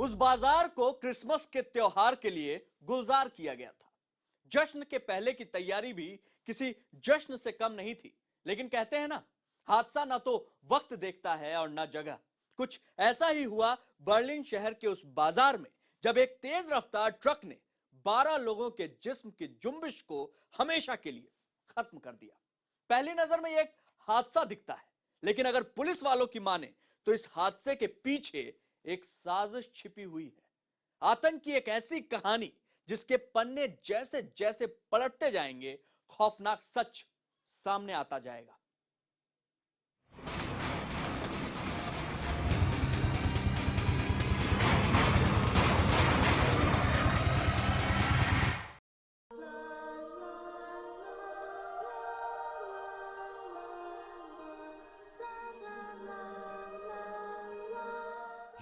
उस बाजार को क्रिसमस के त्योहार के लिए गुलजार किया गया था। जश्न के पहले की तैयारी भी किसी जश्न से कम नहीं थी। लेकिन कहते हैं ना, हादसा ना तो वक्त देखता है और ना जगह। कुछ ऐसा ही हुआ बर्लिन शहर के उस बाजार में, जब एक तेज रफ्तार ट्रक ने 12 लोगों के जिस्म की जुम्बिश को हमेशा के लिए खत्म कर दिया। पहली नजर में यह एक हादसा दिखता है, लेकिन अगर पुलिस वालों की माने तो इस हादसे के पीछे एक साजिश छिपी हुई है। आतंक की एक ऐसी कहानी जिसके पन्ने जैसे जैसे पलटते जाएंगे, खौफनाक सच सामने आता जाएगा।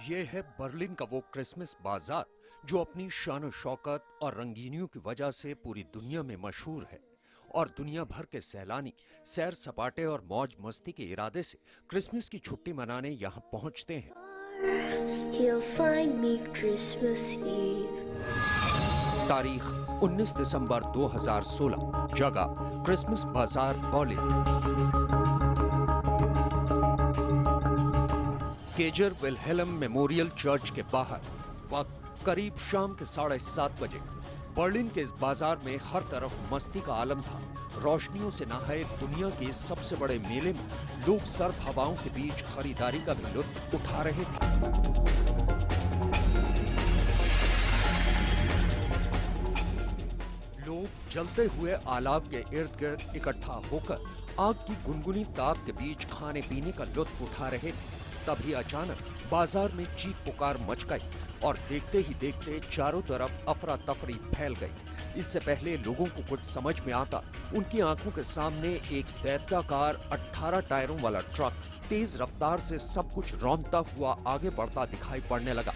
ये है बर्लिन का वो क्रिसमस बाजार जो अपनी शान शौकत और रंगीनियों की वजह से पूरी दुनिया में मशहूर है और दुनिया भर के सैलानी सैर सपाटे और मौज मस्ती के इरादे से क्रिसमस की छुट्टी मनाने यहाँ पहुँचते हैं। तारीख 19 दिसंबर 2016, जगह क्रिसमस बाजार Berlin. Kjær Wilhelm memorial church के बाहर वक्त करीब शाम के 7:30 बजे। बर्लिन के इस बाजार में हर तरफ मस्ती का आलम था। रोशनियों से नहाए दुनिया के सबसे बड़े मेले में लोग सर्द हवाओं के बीच खरीदारी का भी लुत्फ उठा रहे थे। लोग जलते हुए आलाव के इर्द गिर्द इकट्ठा होकर आग की गुनगुनी ताप के बीच खाने पीने का लुत्फ उठा रहे थे। तभी अचानक बाजार में चीख पुकार मच गई और देखते ही देखते चारों तरफ अफरा तफरी फैल गई। इससे पहले लोगों को कुछ समझ में आता, उनकी आंखों के सामने एक दैत्याकार 18 टायरों वाला ट्रक तेज रफ्तार से सब कुछ रौंदता हुआ आगे बढ़ता दिखाई पड़ने लगा।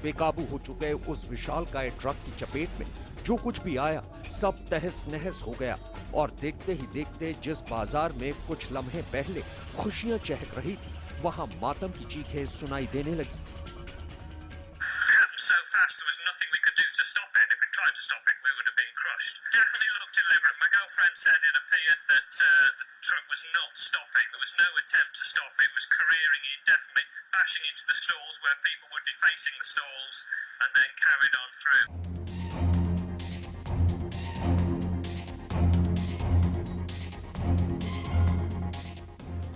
बेकाबू हो चुके उस विशालकाय ट्रक की चपेट में जो कुछ भी आया सब तहस नहस हो गया और देखते ही देखते जिस बाजार में कुछ लम्हे पहले खुशियां चहक रही थी, वहां मातम की चीखें सुनाई देने लगी।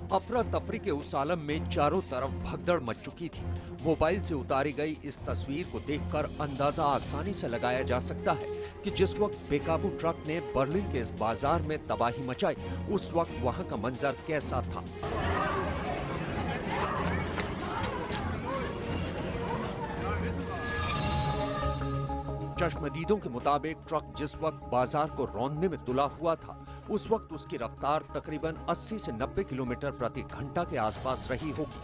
अफरा तफरी के उस आलम में चारों तरफ भगदड़ मच चुकी थी। मोबाइल से उतारी गई इस तस्वीर को देखकर अंदाजा आसानी से लगाया जा सकता है कि जिस वक्त बेकाबू ट्रक ने बर्लिन के इस बाजार में तबाही मचाई, उस वक्त वहां का मंजर कैसा था। चश्मदीदों के मुताबिक ट्रक जिस वक्त बाजार को रौंदने में तुला हुआ था, उस वक्त उसकी रफ्तार तकरीबन 80 से 90 किलोमीटर प्रति घंटा के आसपास रही होगी।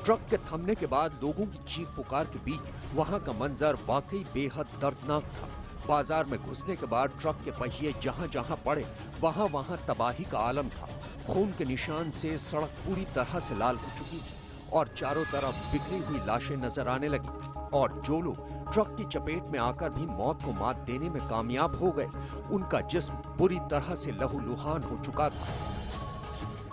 ट्रक के थमने के बाद लोगों की चीख पुकार के बीच वहां का मंजर वाकई बेहद दर्दनाक था। बाजार में घुसने के बाद ट्रक के पहिए जहां जहां पड़े वहां वहां तबाही का आलम था। खून के निशान से सड़क पूरी तरह से लाल हो चुकी थी और चारों तरफ बिखरी हुई लाशें नजर आने लगी और जो लोग ट्रक की चपेट में आकर भी मौत को मात देने में कामयाब हो गए, उनका जिस्म बुरी तरह से लहूलुहान हो चुका था।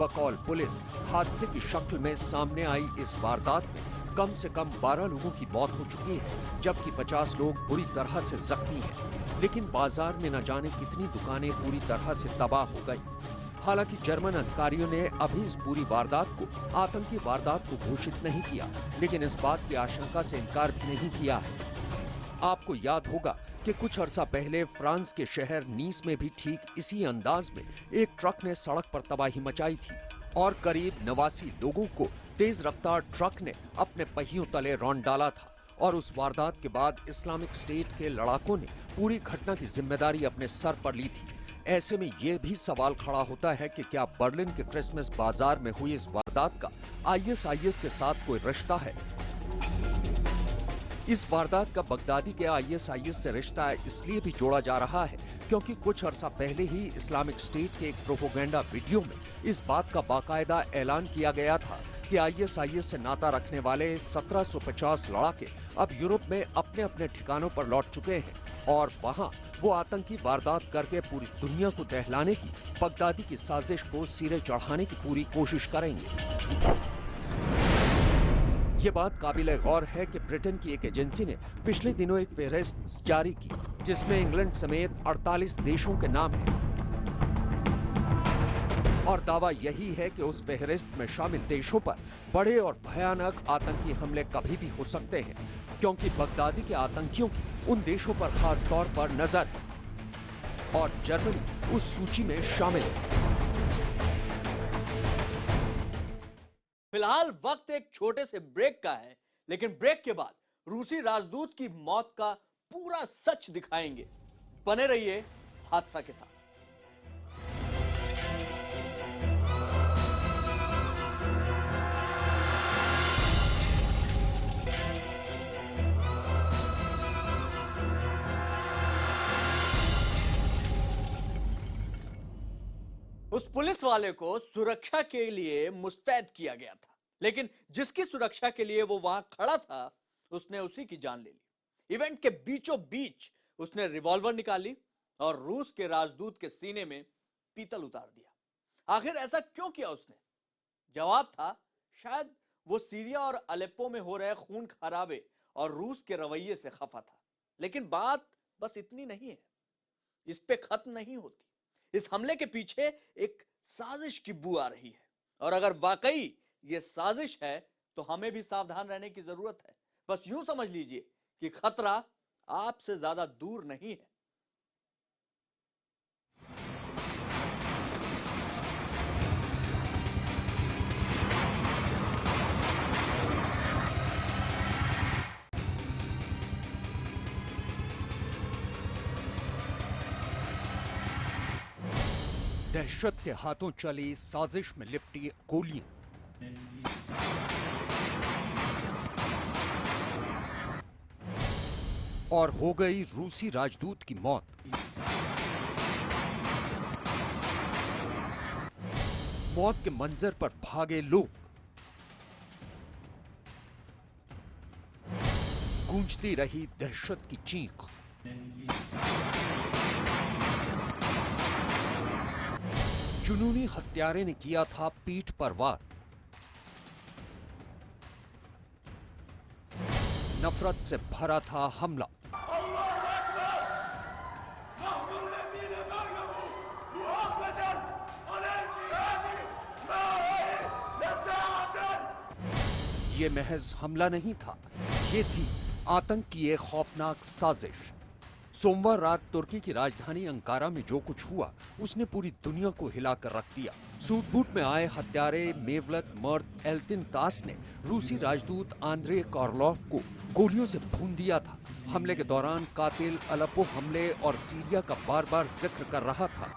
बकौल पुलिस, हादसे की शक्ल में सामने आई इस वारदात में कम से कम 12 लोगों की मौत हो चुकी है, जबकि 50 लोग बुरी तरह से जख्मी हैं। लेकिन बाजार में न जाने कितनी दुकानें पूरी तरह से तबाह हो गई। हालांकि जर्मन अधिकारियों ने अभी इस पूरी वारदात को आतंकी वारदात को घोषित नहीं किया, लेकिन इस बात की आशंका से इनकार भी नहीं किया है। आपको याद होगा कि कुछ अरसा पहले फ्रांस के शहर नीस में भी ठीक इसी अंदाज में एक ट्रक ने सड़क पर तबाही मचाई थी और करीब 89 लोगों को तेज रफ्तार ट्रक ने अपने पहियों तले रौंद डाला था। और उस वारदात के बाद इस्लामिक स्टेट के लड़ाकों ने पूरी घटना की जिम्मेदारी अपने सर पर ली थी। ऐसे में यह भी सवाल खड़ा होता है कि क्या बर्लिन के क्रिसमस बाजार में हुई इस वारदात का आईएसआईएस के साथ कोई रिश्ता है। इस वारदात का बगदादी के आईएसआईएस से रिश्ता इसलिए भी जोड़ा जा रहा है क्योंकि कुछ अरसा पहले ही इस्लामिक स्टेट के एक प्रोपेगेंडा वीडियो में इस बात का बाकायदा ऐलान किया गया था कि आईएसआईएस से नाता रखने वाले 1750 लड़ाके अब यूरोप में अपने अपने ठिकानों पर लौट चुके हैं और वहां वो आतंकी वारदात करके पूरी दुनिया को दहलाने की बगदादी की साजिश को सिरे चढ़ाने की पूरी कोशिश करेंगे। ये बात काबिल गौर है कि ब्रिटेन की एक एजेंसी ने पिछले दिनों एक फेहरिस्त जारी की जिसमें इंग्लैंड समेत 48 देशों के नाम हैं और दावा यही है कि उस फेहरिस्त में शामिल देशों पर बड़े और भयानक आतंकी हमले कभी भी हो सकते हैं क्योंकि बगदादी के आतंकियों की उन देशों पर खास तौर पर नजर है और जर्मनी उस सूची में शामिल है। फिलहाल वक्त एक छोटे से ब्रेक का है, लेकिन ब्रेक के बाद रूसी राजदूत की मौत का पूरा सच दिखाएंगे। बने रहिए हादसा के साथ। उस पुलिस वाले को सुरक्षा के लिए मुस्तैद किया गया था, लेकिन जिसकी सुरक्षा के लिए वो वहां खड़ा था उसने उसी की जान ले ली। इवेंट के बीचों बीच उसने रिवॉल्वर निकाली और रूस के राजदूत के सीने में पीतल उतार दिया। आखिर ऐसा क्यों किया उसने? जवाब था शायद वो सीरिया और अलेप्पो में हो रहे खून खराबे और रूस के रवैये से खफा था। लेकिन बात बस इतनी नहीं है, इस पे खत्म नहीं होती। इस हमले के पीछे एक साजिश की बू आ रही है और अगर वाकई ये साजिश है तो हमें भी सावधान रहने की जरूरत है। बस यूं समझ लीजिए कि खतरा आपसे ज्यादा दूर नहीं है। दहशत के हाथों चली साजिश में लिपटी गोलियां, और हो गई रूसी राजदूत की मौत। मौत के मंजर पर भागे लोग, गूंजती रही दहशत की चीख। जुनूनी हत्यारे ने किया था पीठ पर वार। नफरत से भरा था हमला। ये महज हमला नहीं था, ये थी आतंक की एक खौफनाक साजिश। सोमवार रात तुर्की की राजधानी अंकारा में जो कुछ हुआ उसने पूरी दुनिया को हिलाकर रख दिया। सूट बूट में आए हत्यारे मेवलत मर्द एल्तिन तास ने रूसी राजदूत आंद्रे कॉर्लोफ को गोलियों से भून दिया था। हमले के दौरान कातिल अलेप्पो हमले और सीरिया का बार बार जिक्र कर रहा था।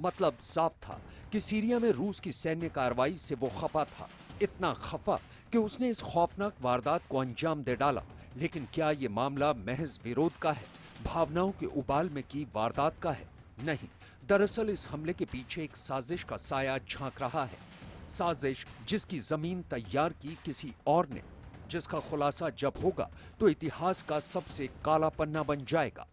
मतलब साफ था कि सीरिया में रूस की सैन्य कार्रवाई से वो खफा था, इतना खफा कि उसने इस खौफनाक वारदात को अंजाम दे डाला। लेकिन क्या ये मामला महज विरोध का है, भावनाओं के उबाल में की वारदात का है? नहीं, दरअसल इस हमले के पीछे एक साजिश का साया झांक रहा है। साजिश जिसकी जमीन तैयार की किसी और ने, जिसका खुलासा जब होगा तो इतिहास का सबसे काला पन्ना बन जाएगा।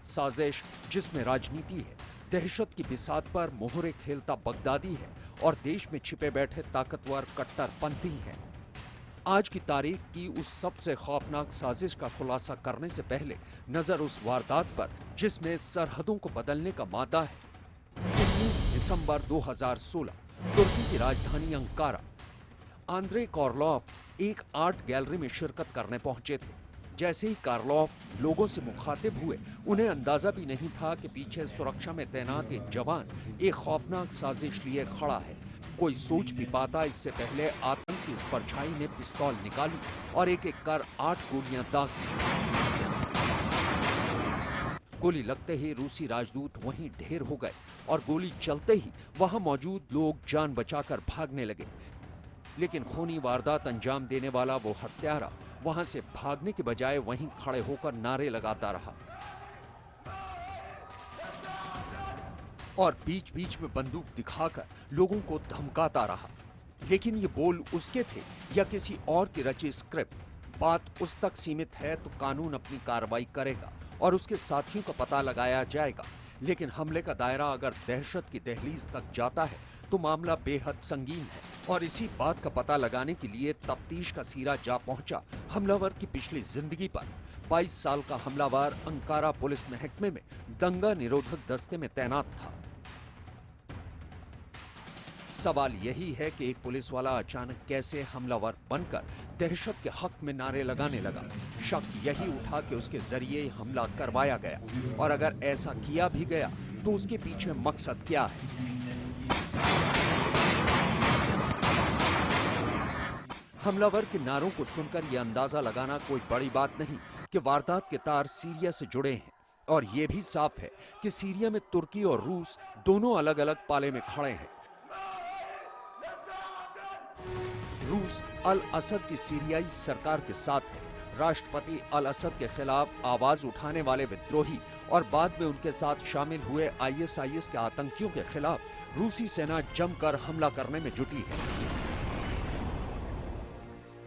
साजिश जिसमें राजनीति है, दहशत की बिसात पर मोहरे खेलता बगदादी है और देश में छिपे बैठे ताकतवर कट्टरपंथी हैं। आज की तारीख की उस सबसे खौफनाक साजिश का खुलासा करने से पहले नजर उस वारदात पर जिसमें सरहदों को बदलने का मादा है। 19 दिसंबर 2016 तुर्की की राजधानी अंकारा। आंद्रे कॉर्लोफ एक आर्ट गैलरी में शिरकत करने पहुंचे थे। जैसे ही कार्लोफ लोगों से मुखातिब हुए, उन्हें अंदाजा भी नहीं था कि पीछे सुरक्षा में तैनात एक जवान एक खौफनाक साजिश लिए खड़ा है। कोई सोच भी पाता इससे पहले आतंक की इस परछाई ने पिस्तौल निकाली और एक एक कर 8 गोलियां दागी। गोली लगते ही रूसी राजदूत वहीं ढेर हो गए और गोली चलते ही वहां मौजूद लोग जान बचाकर भागने लगे। लेकिन खूनी वारदात अंजाम देने वाला वो हत्यारा वहां से भागने के बजाय वहीं खड़े होकर नारे लगाता रहा और बीच बीच में बंदूक दिखाकर लोगों को धमकाता रहा। लेकिन ये बोल उसके थे या किसी और की रची स्क्रिप्ट, बात उस तक सीमित है तो कानून अपनी कार्रवाई करेगा और उसके साथियों का पता लगाया जाएगा। लेकिन हमले का दायरा अगर दहशत की दहलीज तक जाता है तो मामला बेहद संगीन है और इसी बात का पता लगाने के लिए तफ्तीश का सीरा जा पहुंचा हमलावर की पिछली जिंदगी पर। 22 साल का हमलावर अंकारा पुलिस महकमे में दंगा निरोधक दस्ते में तैनात था। सवाल यही है कि एक पुलिस वाला अचानक कैसे हमलावर बनकर दहशत के हक में नारे लगाने लगा। शक यही उठा कि उसके जरिए हमला करवाया गया और अगर ऐसा किया भी गया तो उसके पीछे मकसद क्या है। हमलावर के नारों को सुनकर यह अंदाजा लगाना कोई बड़ी बात नहीं कि वारदात के तार सीरिया से जुड़े हैं और यह भी साफ है कि सीरिया में तुर्की और रूस दोनों अलग अलग पाले में खड़े हैं। रूस अल असद की सीरियाई सरकार के साथ है। राष्ट्रपति अल असद के खिलाफ आवाज उठाने वाले विद्रोही और बाद में उनके साथ शामिल हुए आईएसआईएस के आतंकियों के खिलाफ रूसी सेना जमकर हमला करने में जुटी है।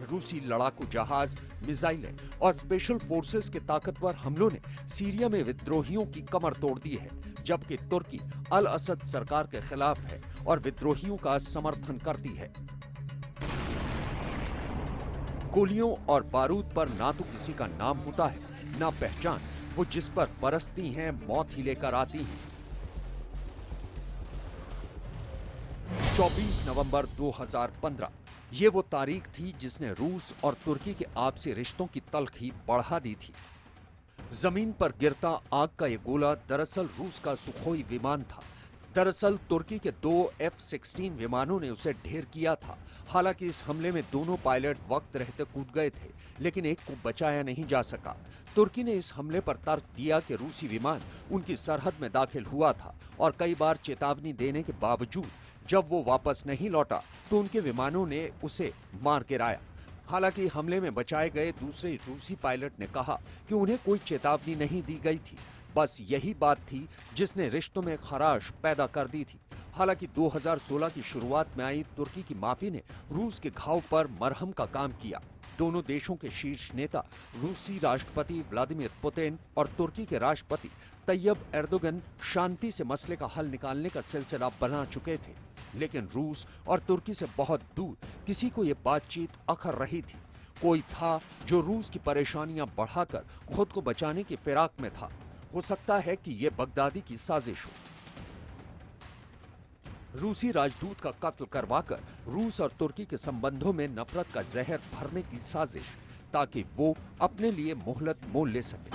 रूसी लड़ाकू जहाज, मिसाइलें और स्पेशल फोर्सेस के ताकतवर हमलों ने सीरिया में विद्रोहियों की कमर तोड़ दी है, जबकि तुर्की अल असद सरकार के खिलाफ है और विद्रोहियों का समर्थन करती है। गोलियों और बारूद पर ना तो किसी का नाम होता है ना पहचान, वो जिस पर बरसती हैं मौत ही लेकर आती हैं। 24 नवंबर 2015 ये वो तारीख थी जिसने रूस और तुर्की के आपसी रिश्तों की तल्खी बढ़ा दी थी। जमीन पर गिरता आग का ये गोला दरअसल रूस का सुखोई विमान था। दरअसल तुर्की के 2 F-16 विमानों ने उसे ढेर किया था। हालांकि इस हमले में दोनों पायलट वक्त रहते कूद गए थे, लेकिन एक को बचाया नहीं जा सका। तुर्की ने इस हमले पर तर्क दिया कि रूसी विमान उनकी सरहद में दाखिल हुआ था और कई बार चेतावनी देने के बावजूद जब वो वापस नहीं लौटा तो उनके विमानों ने उसे मार गिराया। हालांकि हमले में बचाए गए दूसरे रूसी पायलट ने कहा कि उन्हें कोई चेतावनी नहीं दी गई थी, बस यही बात थी जिसने रिश्तों में खराश पैदा कर दी थी। हालांकि 2016 की शुरुआत में आई तुर्की की माफी ने रूस के घाव पर मरहम का काम किया। दोनों देशों के शीर्ष नेता रूसी राष्ट्रपति व्लादिमीर पुतिन और तुर्की के राष्ट्रपति तैयब एर्दोगन शांति से मसले का हल निकालने का सिलसिला बना चुके थे, लेकिन रूस और तुर्की से बहुत दूर किसी को ये बातचीत अखर रही थी। कोई था जो रूस की परेशानियां बढ़ाकर खुद को बचाने की फिराक में था। हो सकता है कि यह बगदादी की साजिश हो। रूसी राजदूत का कत्ल करवाकर रूस और तुर्की के संबंधों में नफरत का जहर भरने की साजिश, ताकि वो अपने लिए मोहलत मोल ले सके।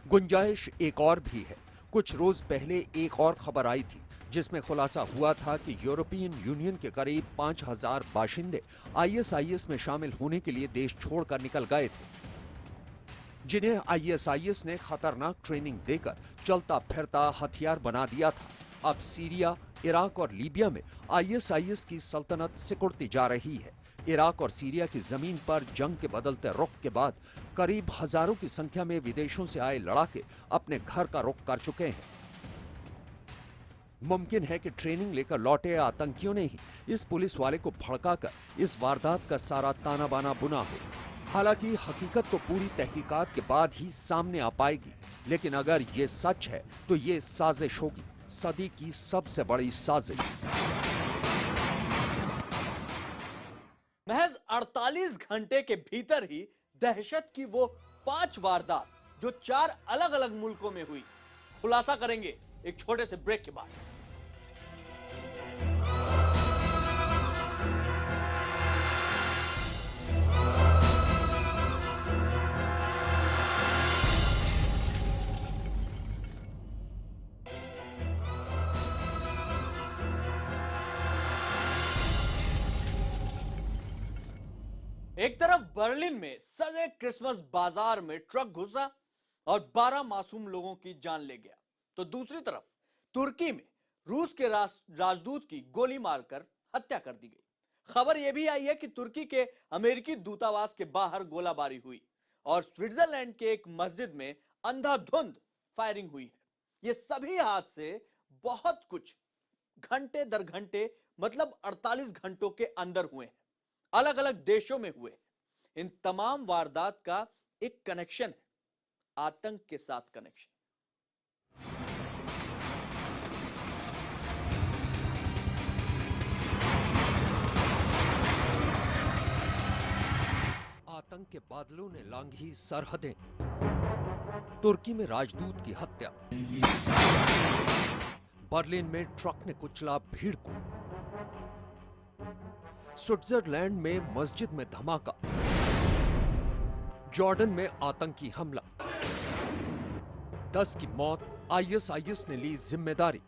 गुंजाइश एक और भी है। कुछ रोज पहले एक और खबर आई थी जिसमें खुलासा हुआ था कि यूरोपियन यूनियन के करीब 5000 बाशिंदे आईएसआईएस में शामिल होने के लिए देश छोड़कर निकल गए थे, जिन्हें आईएसआईएस ने खतरनाक ट्रेनिंग देकर चलता फिरता हथियार बना दिया था। अब सीरिया, इराक और लीबिया में आईएसआईएस की सल्तनत सिकुड़ती जा रही है। इराक और सीरिया की जमीन पर जंग के बदलते रुख के बाद करीब हजारों की संख्या में विदेशों से आए लड़ाके अपने घर का रुख कर चुके हैं। मुमकिन है कि ट्रेनिंग लेकर लौटे आतंकियों ने ही इस पुलिस वाले को भड़काकर इस वारदात का सारा ताना बाना बुना हो। हालांकि हकीकत तो पूरी तहकीकात के बाद ही सामने आ पाएगी, लेकिन अगर ये सच है तो ये साजिश होगी, सदी की सबसे बड़ी साजिश। महज 48 घंटे के भीतर ही दहशत की वो 5 वारदात जो 4 अलग अलग मुल्कों में हुई, खुलासा करेंगे एक छोटे से ब्रेक के बाद। एक तरफ बर्लिन में सजे क्रिसमस बाजार में ट्रक घुसा और 12 मासूम लोगों की जान ले गया, तो दूसरी तरफ तुर्की में रूस के राजदूत की गोली मारकर हत्या कर दी गई। खबर यह भी आई है कि तुर्की के अमेरिकी दूतावास के बाहर गोलाबारी हुई और स्विट्जरलैंड के एक मस्जिद में अंधाधुंध फायरिंग हुई है। ये सभी हादसे बहुत कुछ घंटे दर घंटे मतलब 48 घंटों के अंदर हुए हैं, अलग अलग देशों में हुए हैं। इन तमाम वारदात का एक कनेक्शन है, आतंक के साथ कनेक्शन। आतंक के बादलों ने लांघी सरहदें, तुर्की में राजदूत की हत्या, बर्लिन में ट्रक ने कुचला भीड़ को, स्विट्जरलैंड में मस्जिद में धमाका, जॉर्डन में आतंकी हमला, 10 की मौत, आईएसआईएस ने ली जिम्मेदारी,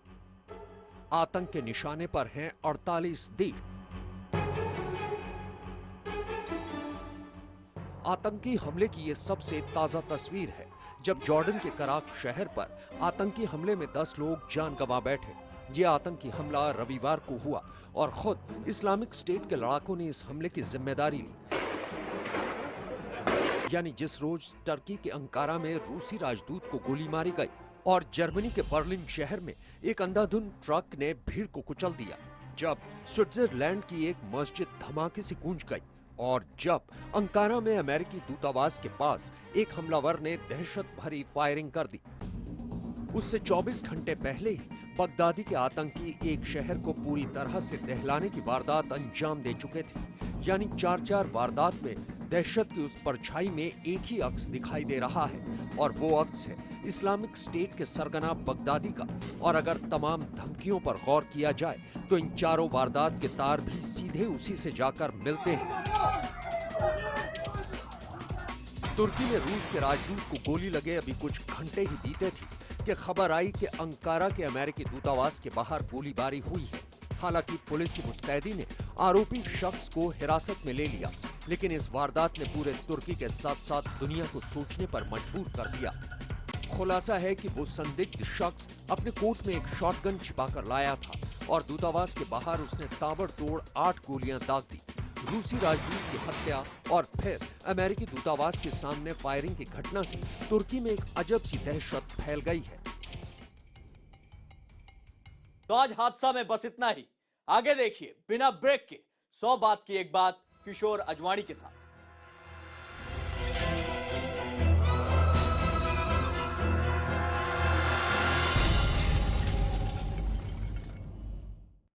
आतंक के निशाने पर हैं 48 देश। आतंकी हमले की यह सबसे ताजा तस्वीर है जब जॉर्डन के कराक शहर पर आतंकी हमले में 10 लोग जान गंवा बैठे। यह आतंकी हमला रविवार को हुआ और खुद इस्लामिक स्टेट के लड़ाकों ने इस हमले की जिम्मेदारी ली। यानी जिस रोज टर्की के अंकारा में रूसी राजदूत को गोली मारी गई और जर्मनी के बर्लिन शहर में एक अंधाधुंध ट्रक ने भीड़ को कुचल दिया, जब स्विट्जरलैंड की एक मस्जिद धमाके से गूंज गई और जब अंकारा में अमेरिकी दूतावास के पास एक हमलावर ने दहशत भरी फायरिंग कर दी। उससे 24 घंटे पहले ही बगदादी के आतंकी एक शहर को पूरी तरह से दहलाने की वारदात अंजाम दे चुके थे। यानी 4-4 वारदात में दहशत की उस परछाई में एक ही अक्स दिखाई दे रहा है और वो अक्स है इस्लामिक स्टेट के सरगना बगदादी का। और अगर तमाम धमकियों पर गौर किया जाए तो इन चारों वारदात के तार भी सीधे उसी से जाकर मिलते हैं। तुर्की में रूस के राजदूत को गोली लगे अभी कुछ घंटे ही बीते थे कि खबर आई कि अंकारा के अमेरिकी दूतावास के बाहर गोलीबारी हुई है। हालांकि पुलिस की मुस्तैदी ने आरोपी शख्स को हिरासत में ले लिया, लेकिन इस वारदात ने पूरे तुर्की के साथ साथ दुनिया को सोचने पर मजबूर कर दिया। खुलासा है कि वो संदिग्ध शख्स अपने कोट में एक शॉटगन छिपाकर लाया था और दूतावास के बाहर उसने ताबड़तोड़ 8 गोलियां दाग दी। रूसी राजदूत की हत्या और फिर अमेरिकी दूतावास के सामने फायरिंग की घटना से तुर्की में एक अजब सी दहशत फैल गई है। तो आज हादसा में बस इतना ही। आगे देखिए बिना ब्रेक के 100 बात की एक बात किशोर अजवाणी के साथ।